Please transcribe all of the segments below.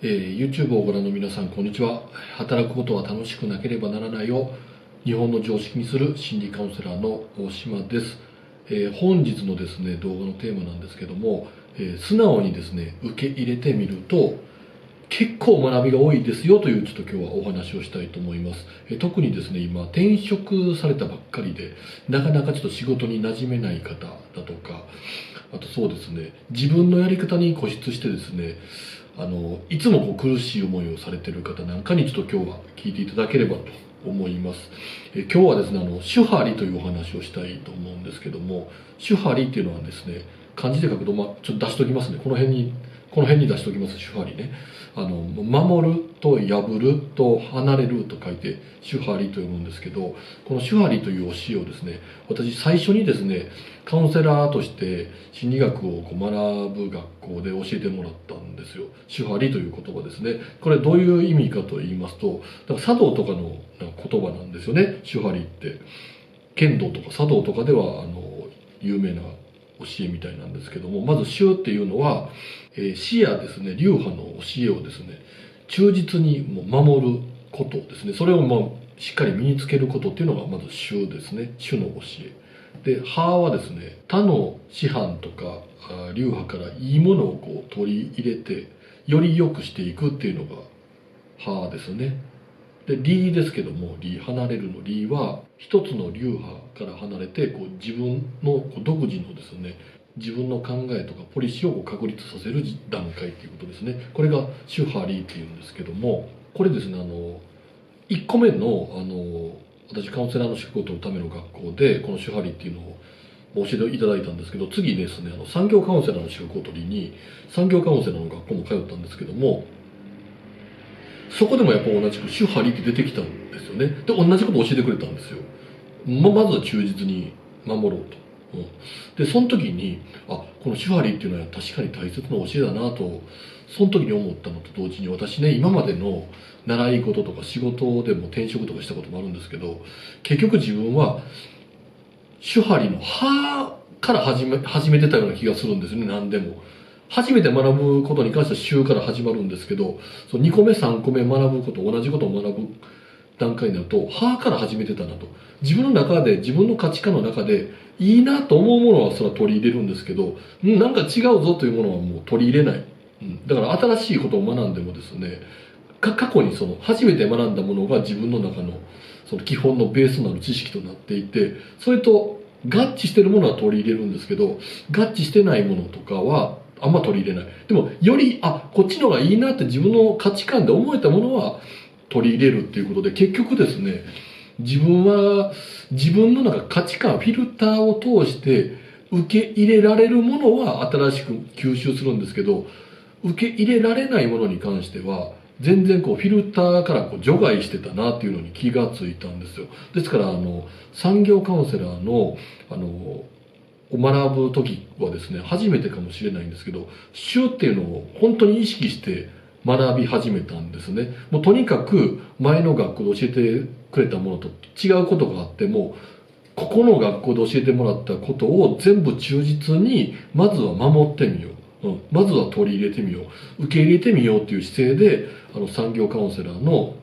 YouTube をご覧の皆さん、こんにちは。働くことは楽しくなければならないを日本の常識にする心理カウンセラーの大島です。本日のですね、動画のテーマなんですけども、素直にですね、受け入れてみると、結構学びが多いですよというちょっと今日はお話をしたいと思います。特にですね、今転職されたばっかりで、なかなかちょっと仕事に馴染めない方だとか、あとそうですね、自分のやり方に固執してですね、いつも苦しい思いをされている方なんかにちょっと今日は聞いていただければと思います。今日はですね、手張りというお話をしたいと思うんですけども、手張りっていうのはですね、漢字で書くと、ちょっと出しときますね。この辺に出しときます、手張りね。守ると破ると離れると書いて手張りと読むんですけど、この手張りという教えをですね、私最初にですね、カウンセラーとして心理学を学ぶ学校で教えてもらったんですよ。手張りという言葉ですね。これどういう意味かと言いますと、だから茶道とかの言葉なんですよね、手張りって。剣道とか茶道とかでは有名な教えみたいなんですけども、まず手っていうのは、師やですね、流派の教えをですね、忠実に守ることですね。それをしっかり身につけることっていうのがまず手ですね。手の教え。で、派はですね、他の師範とか流派からいいものを取り入れて、より良くしていくっていうのが派ですね。で、理ですけども、離れるの理は、一つの流派から離れて、自分の独自のですね、自分の考えとかポリシーを確立させる段階っていうことですね。これが手張りっていうんですけども、これですね、1個目の、私カウンセラーの資格を取るための学校で、この手張りっていうのを教えていただいたんですけど、次ですね、産業カウンセラーの資格を取りに、産業カウンセラーの学校も通ったんですけども、そこでもやっぱ同じく手張りって出てきたんですよね。で、同じことを教えてくれたんですよ。まずは忠実に守ろうと。で、その時に、この手張りっていうのは確かに大切な教えだなと、その時に思ったのと同時に、私ね、今までの習い事とか仕事でも転職とかしたこともあるんですけど、結局自分は手張りの歯から始めてたような気がするんですよね、何でも。初めて学ぶことに関しては週から始まるんですけど、その2個目3個目学ぶこと、同じことを学ぶ段階になると、歯から始めてたなと。自分の中で、自分の価値観の中で、いいなと思うものはそれは取り入れるんですけど、なんか違うぞというものはもう取り入れない。だから新しいことを学んでもですね、過去にその初めて学んだものが自分の中のその基本のベースとなる知識となっていて、それと合致してるものは取り入れるんですけど、合致してないものとかはあんま取り入れない。でも、より、こっちの方がいいなって自分の価値観で思えたものは取り入れるっていうことで、結局ですね、自分は自分の価値観、フィルターを通して受け入れられるものは新しく吸収するんですけど、受け入れられないものに関しては、全然フィルターから除外してたなっていうのに気がついたんですよ。ですから、産業カウンセラーの、学ぶ時はですね、初めてかもしれないんですけど、手っていうのを本当に意識して学び始めたんですね。もうとにかく前の学校で教えてくれたものと違うことがあっても、ここの学校で教えてもらったことを全部忠実にまずは守ってみよう。まずは取り入れてみよう。受け入れてみようという姿勢で、産業カウンセラーの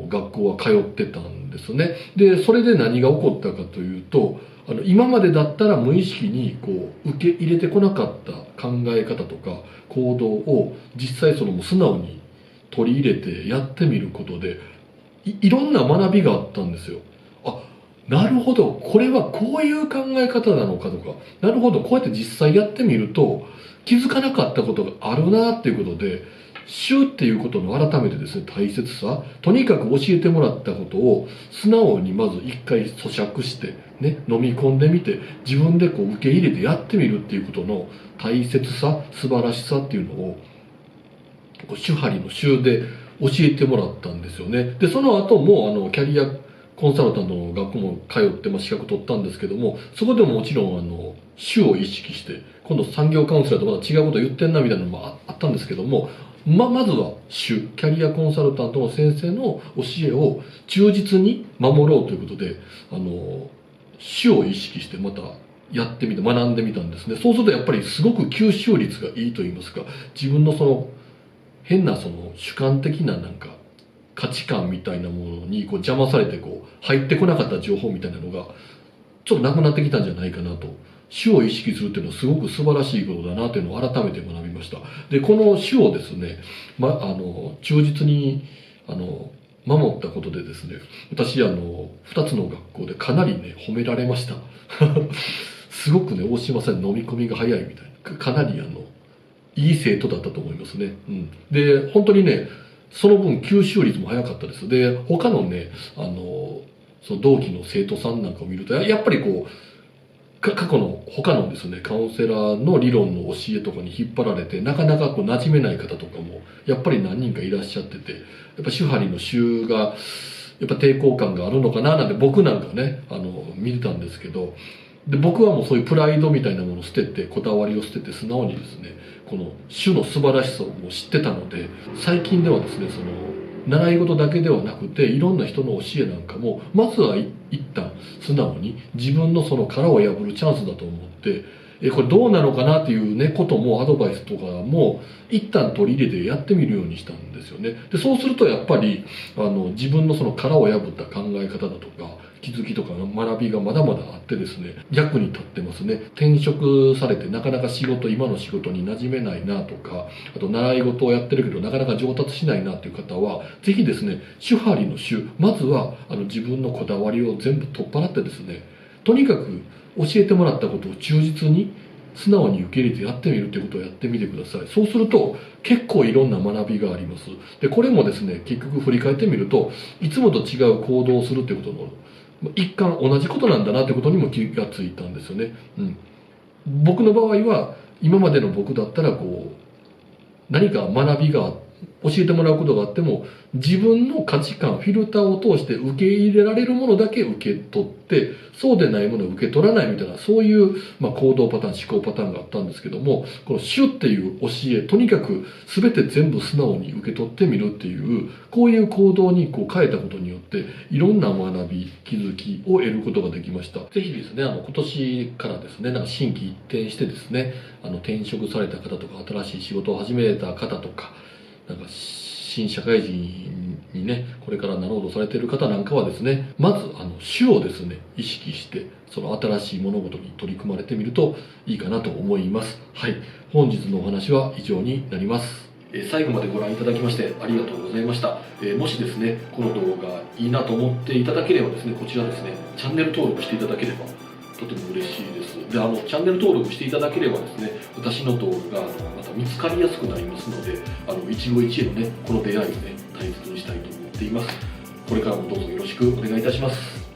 学校は通ってたんですね。で、それで何が起こったかというと、今までだったら無意識に受け入れてこなかった考え方とか行動を実際素直に取り入れてやってみることで、いろんな学びがあったんですよ。なるほど、これはこういう考え方なのかとか、なるほど、こうやって実際やってみると気づかなかったことがあるなっていうことで、手っていうことの改めてですね、大切さ、とにかく教えてもらったことを素直にまず一回咀嚼してね、飲み込んでみて、自分で受け入れてやってみるっていうことの大切さ、素晴らしさっていうのを手張りの手で教えてもらったんですよね。で、その後もキャリアコンサルタントの学校も通って、資格取ったんですけども、そこでももちろん手を意識して、今度産業カウンセラーとまだ違うこと言ってんなみたいなのもあったんですけども、まずはキャリアコンサルタントの先生の教えを忠実に守ろうということで、手を意識してまたやってみて学んでみたんですね。そうするとやっぱりすごく吸収率がいいと言いますか、自分の変なその主観的ななんか価値観みたいなものにこう邪魔されてこう入ってこなかった情報みたいなのがちょっとなくなってきたんじゃないかなと。主を意識するっていうのはすごく素晴らしいことだなというのを改めて学びました。で、この主をですね、忠実に守ったことでですね、私2つの学校でかなりね褒められました。すごくね、大島さん飲み込みが早いみたいな、かなりいい生徒だったと思いますね。で、本当にね、その分吸収率も早かったです。で、他のね、その同期の生徒さんなんかを見ると、やっぱりこう、過去の他のですね、カウンセラーの理論の教えとかに引っ張られて、なかなかこう馴染めない方とかも、やっぱり何人かいらっしゃってて、やっぱ手張りの手が、やっぱ抵抗感があるのかななんて僕なんかね、見てたんですけど、で、僕はもうそういうプライドみたいなものを捨てて、こだわりを捨てて、素直にですね、この種の素晴らしさをもう知ってたので、最近ではですね、その、習い事だけではなくて、いろんな人の教えなんかも、まずは一旦素直に自分のその殻を破るチャンスだと思って、これどうなのかなっていうね、こともアドバイスとかも一旦取り入れてやってみるようにしたんですよね。で、そうするとやっぱり、自分のその殻を破った考え方だとか、気づきとかの学びがまだまだあってですね、役に立ってますね。転職されてなかなか今の仕事に馴染めないなとか、あと習い事をやってるけどなかなか上達しないなっていう方は、ぜひですね、手張りの手、まずは自分のこだわりを全部取っ払ってですね、とにかく教えてもらったことを忠実に素直に受け入れてやってみるということをやってみてください。そうすると結構いろんな学びがあります。で、これもですね、結局振り返ってみると、いつもと違う行動をするということの一貫同じことなんだなということにも気がついたんですよね。僕の場合は今までの僕だったらこう何か学びが教えてもらうことがあっても自分の価値観フィルターを通して受け入れられるものだけ受け取ってそうでないものを受け取らないみたいなそういう、行動パターン思考パターンがあったんですけども、この主っていう教えとにかく全て全部素直に受け取ってみるっていうこういう行動にこう変えたことによっていろんな学び気づきを得ることができました。ぜひですね今年からですねなんか心機一転してですね転職された方とか新しい仕事を始めた方とかなんか新社会人にねこれからなろうとされている方なんかはですねまず主をですね意識してその新しい物事に取り組まれてみるといいかなと思います。はい、本日のお話は以上になります。最後までご覧いただきましてありがとうございました。もしですねこの動画いいなと思っていただければですねこちらですねチャンネル登録していただければとても嬉しいです。でチャンネル登録していただければですね私の動画がまた見つかりやすくなりますので一期一会のねこの出会いをね大切にしたいと思っています。これからもどうぞよろしくお願いいたします。